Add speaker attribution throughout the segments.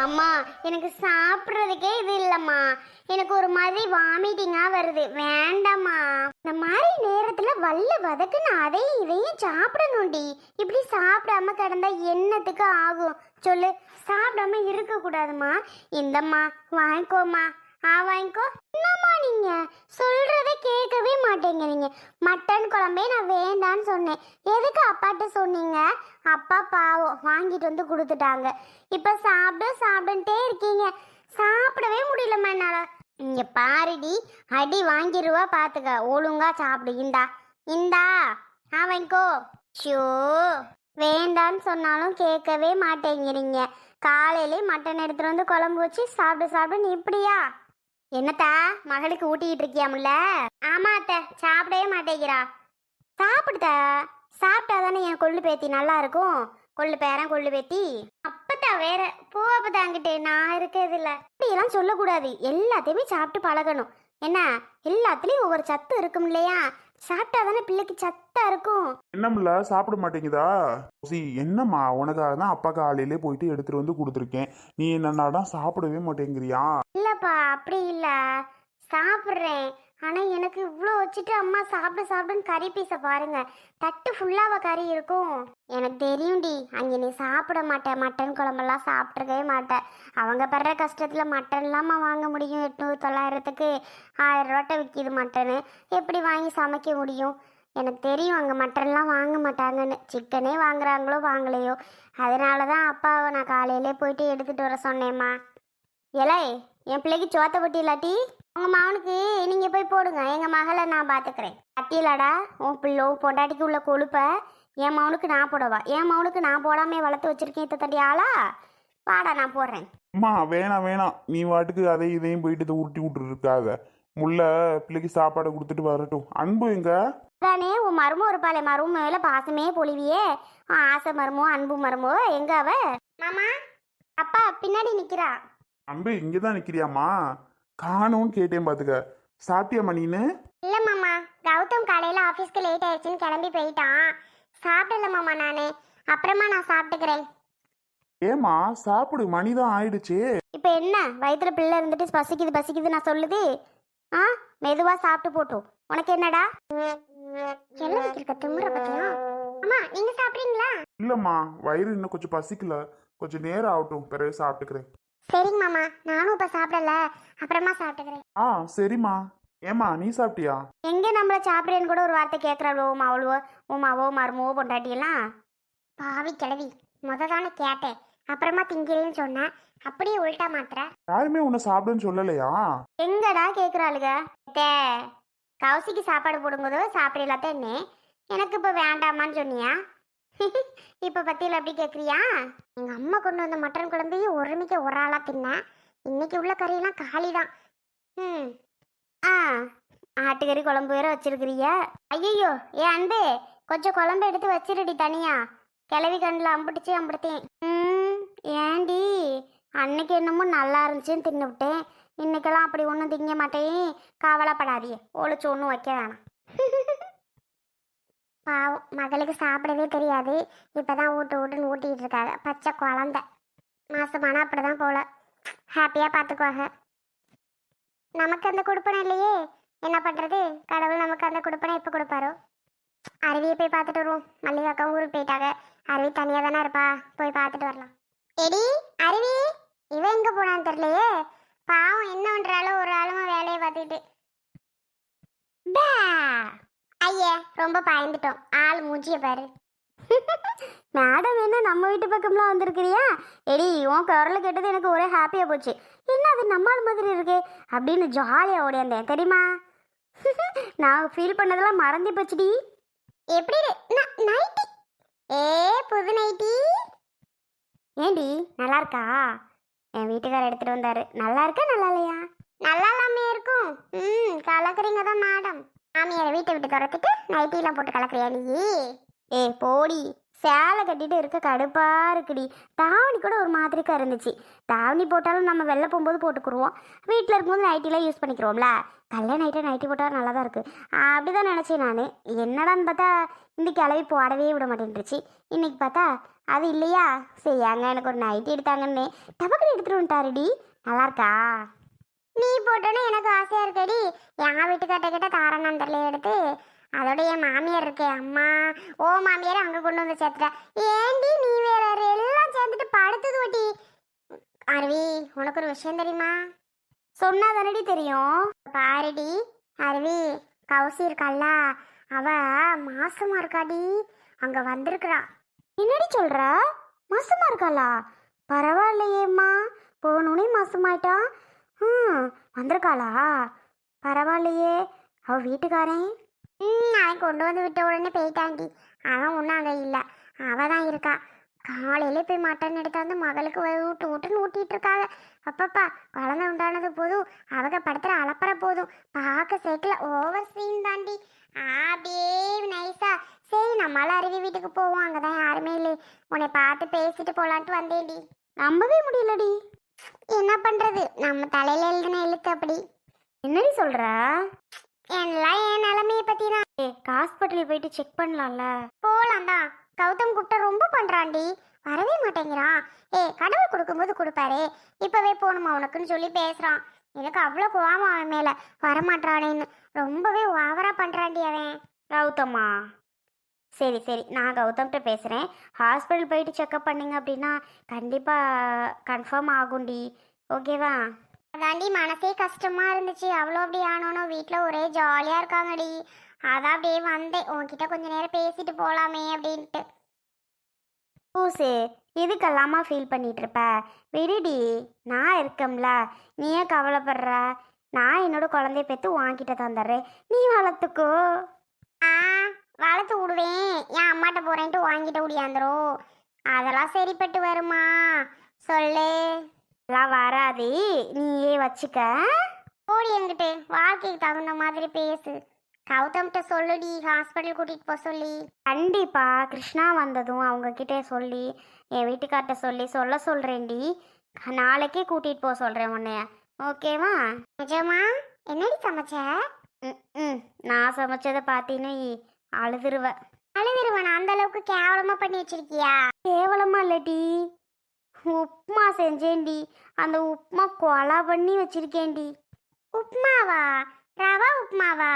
Speaker 1: அம்மா எனக்கு சாப்பிட்றதுக்கே இது இல்லைம்மா. எனக்கு ஒரு மாதிரி வாமிட்டிங்காக வருது. வேண்டாம்மா. இந்த மாதிரி நேரத்தில் வல்ல வதக்குன்னு அதையும் இதையும் சாப்பிடணும்டி. இப்படி சாப்பிடாம கிடந்தா என்னத்துக்கு ஆகும் சொல்லு. சாப்பிடாம இருக்கக்கூடாதும்மா. இந்தம்மா வாங்கிக்கோம்மா. வாங்கிக்கோ. என்னம்மா நீங்க சொல்றதை கேட்கவே மாட்டேங்கிறீங்க. மட்டன் குழம்பே நான் வேண்டான்னு சொன்னேன். எதுக்கு அப்பாட்ட சொன்னீங்க? அப்பா பாவம் வாங்கிட்டு வந்து கொடுத்துட்டாங்க. இப்ப சாப்பிடுன்ட்டே இருக்கீங்க. சாப்பிடவே முடியலம்மா என்னால. இங்க பாருடி, அடி வாங்கிடுவா பாத்துக்க. ஒழுங்கா சாப்பிடு. இந்தா வாங்கிக்கோ. ஷோ, வேண்டான்னு சொன்னாலும் கேட்கவே மாட்டேங்கிறீங்க. காலையிலே மட்டன் எடுத்துட்டு வந்து குழம்பு வச்சு சாப்பிடுன்னு இப்படியா? என்னத்தா மகளுக்கு ஊட்டிக்கிட்டு இருக்கியாமுல்ல? ஆமா அத்தை, சாப்பிடவே மாட்டேங்கிறா. சாப்பிடுதா. சாப்பிட்டாதானே என் கொள்ளு பேத்தி நல்லா இருக்கும். கொள்ளு பேரன் கொள்ளு பேத்தி. அப்பதான் வேற போப்பதாங்கிட்டு நான் இருக்கிறது இல்ல. இப்படியெல்லாம் சொல்லக்கூடாது. எல்லாத்தையுமே சாப்பிட்டு பழகணும். என்ன, எல்லாத்துலயும் ஒவ்வொரு சத்து இருக்கும் இல்லையா? சாப்பிட்டாதானே பிள்ளைக்கு சத்தா இருக்கும்.
Speaker 2: என்னம்ல சாப்பிட மாட்டேங்குதா? என்னம்மா, உனக்காக தான் அப்பா காலையிலே போயிட்டு எடுத்துட்டு வந்து கொடுத்துருக்கேன். நீ என்னன்னா சாப்பிடவே மாட்டேங்கிறியா?
Speaker 1: இல்லப்பா, அப்படி இல்ல, சாப்பிட்றேன். ஆனா எனக்கு இவ்வளோ வச்சுட்டு அம்மா சாப்பிடுன்னு கறி பீஸை பாருங்க. தட்டு ஃபுல்லாவ கறி இருக்கும். எனக்கு தெரியும்டி, அங்கே நீ சாப்பிட மாட்டேன். மட்டன் குழம்பெல்லாம் சாப்பிட்ருக்கவே மாட்டேன். அவங்க படுற கஷ்டத்தில் மட்டன் இல்லாமல் வாங்க முடியும்? 800-900க்கு 1000 ரூபாட்ட விற்கிது மட்டனு. எப்படி வாங்கி சமைக்க முடியும்? எனக்கு தெரியும் அங்கே மட்டன்லாம் வாங்க மாட்டாங்கன்னு. சிக்கனே வாங்குறாங்களோ வாங்கலையோ. அதனால தான் அப்பாவை நான் காலையிலே போயிட்டு எடுத்துகிட்டு வர சொன்னேம்மா. இலை, என் பிள்ளைக்கு சோத்த பட்டி இல்லாட்டி உங்க மகனுக்கு நீங்க போய் போடுங்க. எங்க மகளை நான் பாத்துக்கிறேன். அத்தியலாடா, உன் பிள்ளை பொண்டாட்டிக்கு உள்ள கொழுப்ப என் மகனுக்கு நான் போடவா? என் மகனுக்கு நான் போடாமே வளர்த்து வச்சிருக்கேன். தண்டி ஆளா, வாடா நான் போடுறேன்.
Speaker 2: அம்மா வேணாம், நீ வாட்டுக்கு அதையும் இதையும் போயிட்டு உருட்டி விட்டு இருக்காத. முள்ள பிள்ளைக்கு சாப்பாடு கொடுத்துட்டு வரட்டும். அன்பு எங்க?
Speaker 1: தானே உன் மருமோ இருப்பாளே, மரும மேல பாசமே பொழிவியே. ஆசை மருமோ அன்பு மருமோ எங்க அவ? மாமா, அப்பா பின்னாடி நிக்கிறா.
Speaker 2: அன்பு இங்கதான் நிக்கிறியாமா? காணும்னு கேட்டேன் பாத்துக்க. சாப்பிட்டியாம்மா நீனு?
Speaker 1: இல்ல மாமா, கௌதம் காலையில ஆபீஸ்க்கு லேட் ஆயிடுச்சுன்னு கிளம்பி போயிட்டான். சாப்பிடல மாமா நானு. அப்புறமா நான் சாப்பிட்டுக்கிறேன்.
Speaker 2: ஏமா சாப்பிடு, மணிதான் ஆயிடுச்சு.
Speaker 1: இப்ப என்ன, வயிற்றுல பிள்ளை இருந்துட்டு பசிக்குது நான் சொல்லுது? மெதுவா சாப்பிட்டு போட்டும். உனக்கு என்னடா எல்லாம் வச்சிருக்க திமுற பத்தியா? அம்மா நீங்க சாப்பிடுறீங்களா?
Speaker 2: இல்லம்மா, வயிறு இன்னும் கொஞ்சம் பசிக்கல. கொஞ்சம் நேரம் ஆகட்டும், பிறகு சாப்பிட்டுக்கிறேன்.
Speaker 1: சரிங்க மாமா, நானும் இப்ப சாப்பிடல, அப்புறமா சாப்பிட்டுக்கிறேன்.
Speaker 2: சரிம்மா. ஏமா நீ சாப்பிட்டியா?
Speaker 1: எங்க நம்மள சாப்பிடுறேன்னு கூட ஒரு வார்த்தை கேட்கறாளோ அவளுவோ? உமாவோ மருமவோ பொண்டாட்டியெல்லாம். பாவி கிளவி, தானே கேட்டேன், அப்புறமா திங்கிறேன்னு சொன்னேன். அப்படியே உள்டா மாத்திர.
Speaker 2: யாருமே உன்னை சாப்பிடுன்னு சொல்லலையா?
Speaker 1: எங்கடா கேக்குறாளுக? கௌசிக்கு சாப்பாடு போடும்போது சாப்பிடலாத்தேன்னு எனக்கு இப்ப வேண்டாமான்னு சொன்னியா? இப்ப பத்தியில எப்படி கேக்குறியா? எங்க அம்மா கொண்டு வந்த மட்டன் குழம்பையும் ஒருமிக்க ஒரு ஆளா தின்ன. இன்னைக்கு உள்ள கறியெல்லாம் காலிதான். ஆட்டுக்கறி குழம்பு வேற வச்சிருக்கிறிய. ஐயோ ஏ அன்பு, கொஞ்சம் குழம்பு எடுத்து வச்சிருடி தனியா. கிளவி கண்ணில் அம்பிடுத்தேன். ஏண்டி, அன்னைக்கு என்னமோ நல்லா இருந்துச்சுன்னு தின்னு விட்டேன். இன்னைக்கெல்லாம் அப்படி ஒன்றும் திங்க மாட்டேன். கவலைப்படாதியே, ஒழிச்சு ஒன்றும் வைக்க வேணாம். பாவம், மகளுக்கு சாப்பிடவே தெரியாது. இப்பதான் ஊட்டுன்னு ஊட்டிட்டு இருக்காங்க. பச்சை குழந்தை மாசமானா அப்படிதான் போல. ஹாப்பியா பார்த்துக்குவாங்க. நமக்கு அந்த கொடுப்பனை இல்லையே, என்ன பண்றது? கடவுள் நமக்கு அந்த கொடுப்பனை எப்போ கொடுப்பாரோ. அருவியை போய் பார்த்துட்டு வருவோம். மல்லிகாக்கா ஊருக்கு போயிட்டாங்க. அருவி தனியா தானே இருப்பா, போய் பார்த்துட்டு வரலாம். எடி அருவி, இவ எங்க போனான்னு தெரியலையே. பாவம், என்ன பண்றாலும் ஒரு ஆளுமா வேலையை பார்த்துக்கிட்டு. ஐயே, ரொம்ப பயந்துட்டோம். ஆள் மூஞ்சிய பாரு. மேடம் என்ன நம்ம வீட்டு பக்கம்லாம் வந்திருக்கிறியா? எடி, உன் குரல கேட்டது எனக்கு ஒரே ஹாப்பியா போச்சு. என்ன அது நம்மால் மாதிரி இருக்கு அப்படின்னு ஜாலியா ஓடியாந்தேன் தெரியுமா? நான் ஃபீல் பண்ணதெல்லாம் மறந்து போச்சுடி. எப்படி நைட்டி? புது நைட்டி ஏண்டி நல்லா இருக்கா? என் வீட்டுக்காரர் எடுத்துட்டு வந்தாரு. நல்லா இருக்கா நல்லா இல்லையா? நல்லா இல்லாமே இருக்கும். கலக்குறீங்க தான் மேடம். மாமியார் வீட்டை விட்டு துரத்துட்டு நைட்டிலாம் போட்டு கலக்குறியா நீ? போடி, சேலை கட்டிட்டு இருக்க கடுப்பா இருக்குடி. தாவணி கூட ஒரு மாதிரிக்கா இருந்துச்சு. தாவணி போட்டாலும் நம்ம வெளில போகும்போது போட்டுக்குருவோம். வீட்டில் இருக்கும்போது நைட்டிலாம் யூஸ் பண்ணிக்கிறோம்ல. கல்யாண நைட்டை நைட்டி போட்டால் நல்லா தான் இருக்குது. அப்படிதான் நினச்சேன் நான். என்னடான்னு பார்த்தா இந்த கிளவி போடவே விட மாட்டேன்ருச்சு. இன்னைக்கு பார்த்தா அது இல்லையா சரி அங்க எனக்கு ஒரு நைட்டி எடுத்தாங்கன்னு டபக்குன்னு எடுத்துட்டு வந்துட்டாருடி. நல்லா இருக்கா? நீ போட்டோன்னு எனக்கு ஆசையா இருக்கடி. என் வீட்டுக்காட்ட கிட்ட தாரணந்தரில் எடுத்து அதோட என் மாமியார் இருக்கே அம்மா, ஓ மாமியார் அங்க கொண்டு வந்து சேர்த்துட்ட. ஏண்டி நீ வேற எல்லாம் சேர்ந்துட்டு படுத்துது ஓட்டி. அருவி உனக்கு ஒரு விஷயம் தெரியுமா? சொன்னா தானடி தெரியும். பாருடி அருவி, கௌசி இருக்கால அவ மாசமா இருக்காடி. அங்க வந்திருக்கிறா. என்னடி சொல்ற? மாசமா இருக்காளா? பரவாயில்லையேம்மா, போகணுன்னே மாசமாயிட்டா. வந்திருக்காளா? பரவாயில்லையே. அவ வீட்டுக்காரன் அவன் கொண்டு வந்து விட்ட உடனே போயிட்டாண்டி. அவன் ஒன்றும் அங்கே இல்லை, அவ தான் இருக்கா. காலையில போய் மட்டன் எடுத்தாந்து மகளுக்கு ஊட்டு ஊட்டுன்னு ஊட்டிட்டு இருக்காங்க. அப்பப்பா குழந்தை உண்டானது போதும், அவங்க படுத்துற அலப்பற போதும். பார்க்க சேர்க்கல ஓவர் சீன் தாண்டி. அப்படியே நைஸா சரி நம்மளால அருவி வீட்டுக்கு போவோம், அங்கதான் யாருமே இல்லை, உன்னை பார்த்து பேசிட்டு போலான்ட்டு வந்தேன்டி. நம்பவே முடியலடி. என்ன பண்றது, நம்ம தலையில எழுதுன எழுத்து அப்படி. என்னடி சொல்ற? எல்லாம் என் நிலைமையை பத்தி தான். ஹாஸ்பிட்டல் போயிட்டு செக் பண்ணலாம்ல? போலாம் தான். கௌதம் கூப்பிட்ட ரொம்ப பண்றான்டி, வரவே மாட்டேங்கிறான். கடவுள் கொடுக்கும்போது கொடுப்பாரு, இப்பவே போகணுமா உனக்குன்னு சொல்லி பேசுறான். எனக்கு அவ்வளோ கோவம் அவன் மேல, வரமாட்டானேன்னு. ரொம்பவே ஓவரா பண்றான்டி அவன். கௌதமா? சரி சரி, நான் கௌதம்கிட்ட பேசுகிறேன். ஹாஸ்பிட்டல் போயிட்டு செக்அப் பண்ணிங்க அப்படின்னா கண்டிப்பாக கன்ஃபார்ம் ஆகும்டி. ஓகேவா? அதாண்டி மனசே கஷ்டமாக இருந்துச்சு. அவ்வளோ அப்படி ஆனோன்னு வீட்டில் ஒரே ஜாலியாக இருக்காங்கடி. அதான் அப்படியே வந்தேன், உன்கிட்ட கொஞ்ச நேரம் பேசிட்டு போகலாமே அப்படின்ட்டு. பூசு, இதுக்கெல்லாமா ஃபீல் பண்ணிட்டு இருப்ப? விடுடி, நான் இருக்கம்ல, நீ ஏன் கவலைப்படுற? நான் என்னோட குழந்தைய பெற்று வாங்கிட்ட தந்துடுறேன், நீ வளர்த்துக்கோ. வளர்த்து விடுவேன், என் அம்மாட்ட போறேன்ட்டு வாங்கிட்ட முடியாந்துரும். அதெல்லாம் சரிப்பட்டு வருமா சொல்லு? எல்லாம் வராது, நீயே வச்சுக்க. ஓடி என்கிட்ட வாழ்க்கைக்கு தகுந்த மாதிரி பேசு. கௌதம்கிட்ட சொல்லுடி, ஹாஸ்பிட்டல் கூட்டிட்டு போக சொல்லி. கண்டிப்பா கிருஷ்ணா வந்ததும் அவங்க கிட்டே சொல்லி, என் வீட்டுக்கார்ட்ட சொல்லி சொல்றேன்டி. நாளைக்கே கூட்டிட்டு போக சொல்றேன் உன்னைய. ஓகேவா? நிஜமா? என்னடி சமைச்ச? நான் சமைச்சதை பார்த்தீங்கன்னா அழுதுருவன். அந்த அளவுக்கு கேவலமா பண்ணி வச்சிருக்கியா? கேவலமா இல்லடி, உப்புமா செஞ்சேன்டி. அந்த உப்புமா கொலா பண்ணி வச்சிருக்கேன்டி. உப்புமாவா? ரவா உப்புமாவா?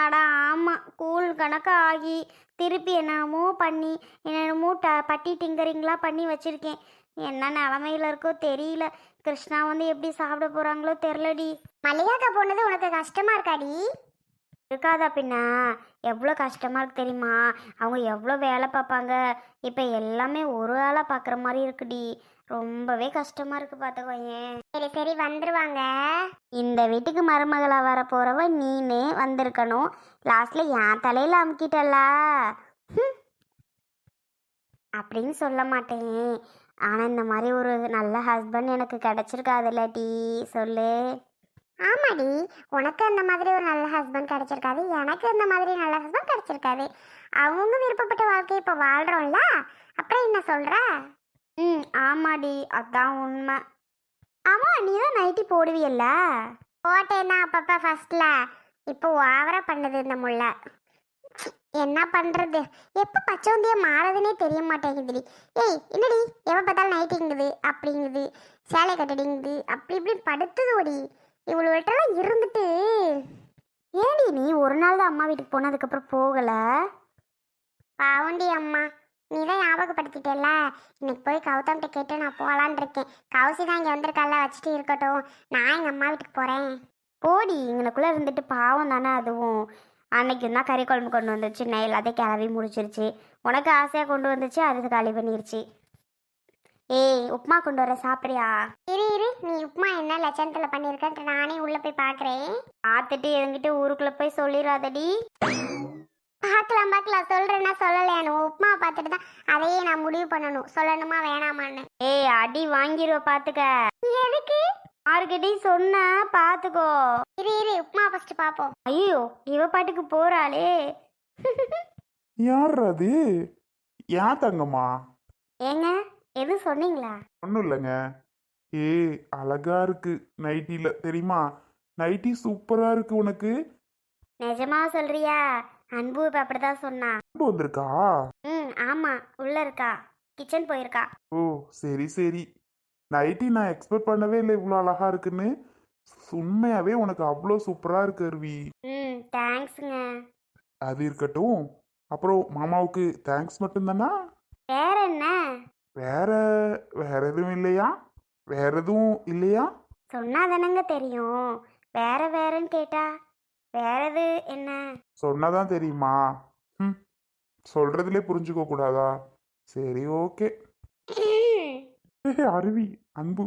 Speaker 1: அடா ஆமா, கூழ் கணக்கா ஆகி திருப்பி என்னமோ பண்ணி என்னென்னமோ பட்டி டிங்கரிங்லாம் பண்ணி வச்சிருக்கேன். என்ன நிலமையில இருக்கோ தெரியல. கிருஷ்ணா வந்து எப்படி சாப்பிட போறாங்களோ தெரிலடி. மல்லிகாக்கா போனது உனக்கு கஷ்டமா இருக்காடி? இருக்காதா பின்ன, எவ்வளோ கஷ்டமாக இருக்கு தெரியுமா? அவங்க எவ்வளோ வேலை பார்ப்பாங்க, இப்போ எல்லாமே ஒரு ஆளாக பார்க்குற மாதிரி இருக்குடி. ரொம்பவே கஷ்டமாக இருக்கு பார்த்துக்கோயேன். சரி சரி வந்துருவாங்க. இந்த வீட்டுக்கு மருமகளாக வர போகிறவ நீனு வந்திருக்கணும், லாஸ்ட்டில் என் தலையில் அமுக்கிட்டல அப்படின்னு சொல்ல மாட்டேன். ஆனால் இந்த மாதிரி ஒரு நல்ல ஹஸ்பண்ட் எனக்கு கிடச்சிருக்காதுல்ல டி, சொல்லு. ஆமாடி, உனக்கு அந்த மாதிரி ஒரு நல்ல ஹஸ்பண்ட் கிடைச்சிருக்காது, எனக்கு அந்த மாதிரி நல்ல ஹஸ்பண்ட் கிடைச்சிருக்காது. அவங்க விருப்பப்பட்ட வாழ்க்கை இப்போ வாழ்கிறோம்ல, அப்புறம் என்ன சொல்கிற? ஆமாடி, அதான் உண்மை. ஆமாம், நீ தான் நைட்டி போடுவியல்ல? போட்டேன்னா அப்பப்போ ஃபர்ஸ்ட்ல, இப்போ ஓவரா பண்ணுது இந்த முல்லை. என்ன பண்ணுறது, எப்போ பச்சோந்தியா மாறதுன்னே தெரிய மாட்டேங்குதுடி. என்னடி எப்போ பார்த்தாலும் நைட்டிங்குது அப்படிங்குது, சேலை கட்டடிங்குது, அப்படி இப்படி படுத்துது ஓடி. இவ்வளோட்டெல்லாம் இருந்துட்டு ஏடி நீ ஒரு நாள் தான் அம்மா வீட்டுக்கு போனதுக்கப்புறம் போகலை? பாவண்டி அம்மா, நீ தான் ஞாபகப்படுத்திட்டேல்ல. இன்னைக்கு போய் கௌதம்கிட்ட கேட்டு நான் போகலான் இருக்கேன். கௌசி தான் இங்கே வந்திருக்கால, வச்சுட்டு இருக்கட்டும், நான் எங்கள் அம்மா வீட்டுக்கு போகிறேன். போடி, இங்கனக்குள்ளே இருந்துட்டு பாவம் தானே அதுவும். அன்னைக்கு தான் கறி குழம்பு கொண்டு வந்துருச்சு, நான் எல்லாத்தையும் கிளவி முடிச்சிருச்சு. உனக்கு ஆசையாக கொண்டு வந்துச்சு, அது காலி பண்ணிருச்சு. உப்புமா கொண்டு வர, சாப்பிட்றியா? இரு, நீ உப்புமா என்ன லட்சணத்தில் பண்ணியிருக்கன்ட்டு நானே உள்ளே போய் பார்க்குறேன். பார்த்துட்டு எங்கிட்ட ஊருக்குள்ளே போய் சொல்லிடாதடி. பார்க்கலாம் சொல்கிறேன்னா சொல்லலையானு, உப்புமா பார்த்துட்டு தான் அதையே நான் முடிவு பண்ணணும், சொல்லணுமா வேணாமான்னு. அடி வாங்கிடுவ பார்த்துக்க. எதுக்கு? யாருக்கிட்டே சொன்ன பார்த்துக்கோ. இரு உப்புமா ஃபஸ்ட்டு பார்ப்போம். ஐயோ, இவ பாட்டுக்கு போகிறாளே.
Speaker 2: யார் அது? ஏன் தங்கம்மா?
Speaker 1: ஏங்க எது சொன்னீங்களா?
Speaker 2: ஒன்றும் இல்லைங்க. அழகா இருக்கு நைட்டியில், தெரியுமா? நைட்டி சூப்பரா இருக்கு உனக்கு.
Speaker 1: நிஜமா சொல்றியா? அன்பு இப்போ அப்படிதான் சொன்னா.
Speaker 2: அன்பு வந்திருக்கா?
Speaker 1: ஆமா, உள்ள இருக்கா. கிச்சன் போயிருக்கா.
Speaker 2: ஓ சரி சரி. நைட்டி நான் எக்ஸ்பெக்ட் பண்ணவே இல்லை இவ்வளோ அழகா இருக்குன்னு. உண்மையாவே உனக்கு அவ்வளோ சூப்பரா இருக்கு அருவி.
Speaker 1: ம், தேங்க்ஸுங்க.
Speaker 2: அது இருக்கட்டும். அப்புறம் மாமாவுக்கு தேங்க்ஸ் மட்டும்தானா?
Speaker 1: வேற என்ன?
Speaker 2: வேற வேற எதுவும் இல்லையா? வேற எதுவும் இல்லையா?
Speaker 1: சொன்னா தானங்க தெரியும். வேற வேறன்னு கேட்டா வேற எது என்ன?
Speaker 2: சொன்னாதான் தெரியுமா? ம், சொல்றதுலே புரிஞ்சுக்க கூடாதா? சரி ஓகே. அருவி அன்பு.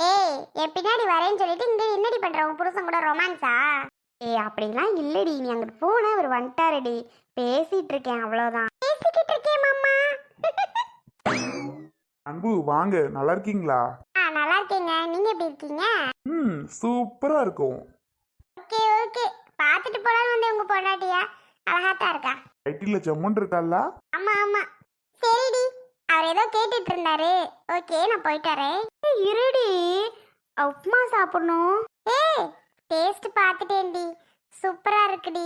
Speaker 1: ஏய், என் பின்னாடி வரேன்னு சொல்லிட்டு இங்க என்னடி பண்ற? உன் புருஷன் கூட ரொமான்ஸா? ஏய், அப்படிலாம் இல்லடி. நீ அங்கிட்டு போன அவர் வந்துட்டாருடி. பேசிட்டு இருக்கேன், அவ்வளவுதான். பேசிக்கிட்டு இருக்கேன் மாமா.
Speaker 2: அன்பு வாங்க, நல்லா இருக்கீங்களா?
Speaker 1: நல்லா இருக்கீங்க. நீங்க எப்படி இருக்கீங்க?
Speaker 2: ம், சூப்பரா இருக்கும்.
Speaker 1: Okay okay. பார்த்துட்டு போலான்னு வந்து உங்க பொண்டாட்டியா அழகாத்தான் இருக்கா.
Speaker 2: ஐடில ஜம்முன் இருக்கால?
Speaker 1: ஆமா ஆமா. சரிடி, அவர் ஏதோ கேட்டுட்டு இருந்தாரு. ஓகே, நான் போயிட்டு வரேன். இருடி, உப்புமா சாப்பிடணும். ஏய், டேஸ்ட் பார்த்துட்டேன்டி, சூப்பரா இருக்குடி.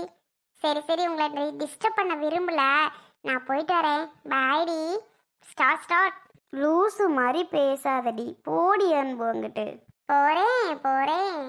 Speaker 1: சரி சரி, உங்களை டிஸ்டர்ப் பண்ண விரும்பல. நான் போயிட்டு வரேன். பாய்டி. Start start. லூசு மாதிரி பேசாதடி, போடி அன்பு. அங்கிட்டு போறேன் போறேன்.